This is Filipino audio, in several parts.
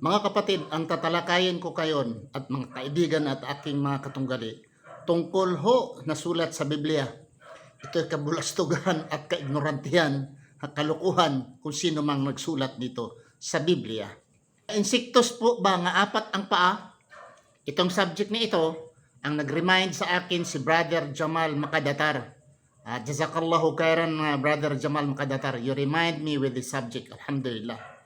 Mga kapatid, ang tatalakayin ko kayon at mga kaibigan at aking mga katunggali tungkol ho na sulat sa Biblia. Ito ay kabulastugan at kaignorantihan at kalukuhan kung sino mang nagsulat dito sa Biblia. Insektos po ba nga apat ang paa? Itong subject na ito, ang nag-remind sa akin si Brother Jamal Makadatar. Jazakallahu khairan, Brother Jamal Makadatar. You remind me with this subject. Alhamdulillah.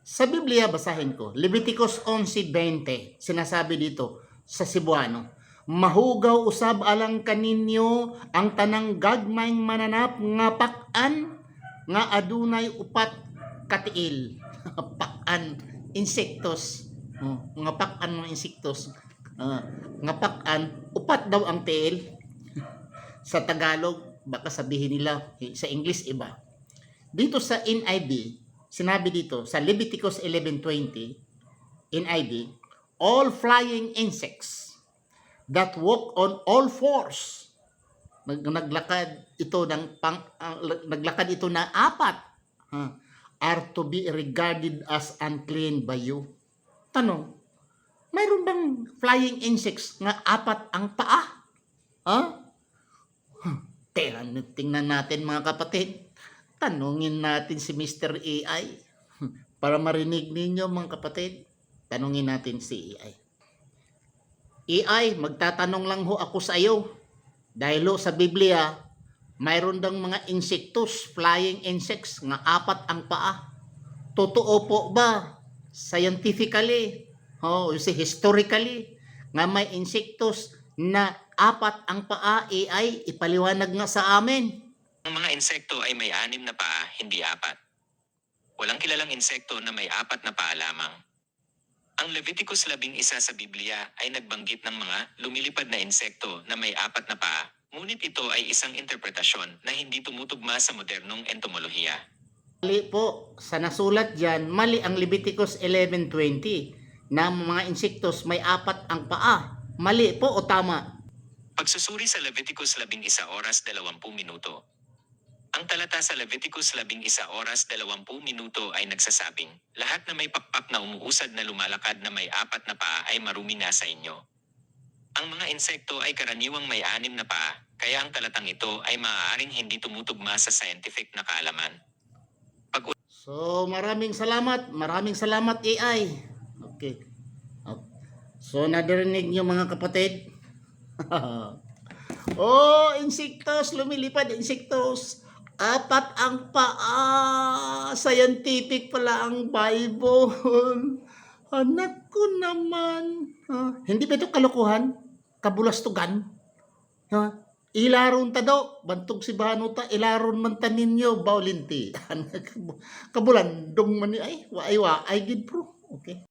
Sa Biblia, basahin ko. Leviticus 11:20. Sinasabi dito sa Cebuano. Mahugaw usab alang kaninyo ang tanang gagmayng mananap nga pak-an nga adunay upat katiil. Pak-an, insektos. Nga pak-an mga insektos. Nga pak-an, upat daw ang tiil. Sa Tagalog, baka sabihin nila, sa English iba. Dito sa NIV, sinabi dito sa Leviticus 11:20 NIV, all flying insects that walk on all fours. Naglakad ito na apat, are to be regarded as unclean by you. Tanong, mayroon bang flying insects nga apat ang paa? Tingnan natin mga kapatid. Tanungin natin si Mr. AI para marinig ninyo mga kapatid. Tanungin natin si AI. AI, magtatanong lang ho ako sa iyo. Dahil ho sa Biblia, mayroon dang mga insektos, flying insects, nga apat ang paa. Totoo po ba? Scientifically, historically, nga may insektos na apat ang paa, AI, ipaliwanag nga sa amin. Ang mga insekto ay may 6 na paa, hindi 4. Walang kilalang insekto na may 4 na paa lamang. Ang Leviticus 11 sa Biblia ay nagbanggit ng mga lumilipad na insekto na may 4 na paa, ngunit ito ay isang interpretasyon na hindi tumutugma sa modernong entomolohiya. Mali po, sa nasulat dyan, mali ang Leviticus 11:20 na mga insektos may 4 ang paa. Mali po o tama? Pagsusuri sa Leviticus 11 oras 20 minuto. Ang talata sa Leviticus 11 oras 20 minuto ay nagsasabing, lahat na may pakpak na umuusad na lumalakad na may 4 na paa ay marumi na sa inyo. Ang mga insekto ay karaniwang may 6 na paa, kaya ang talatang ito ay maaaring hindi tumutugma sa scientific na kaalaman. So, maraming salamat AI. Okay. So, nadirinig nyo mga kapatid? Insektos, lumilipad, insektos. 4 ang paa. Scientific pala ang Bible. Anak ko naman. Hindi ba ito kalokohan? Kabulastugan? Ilaron ta daw. Bantog si Banuta. Ilaron man ta ninyo. Baulinti. Kabulandong man ni ay. Wa ay gid bro. Okay.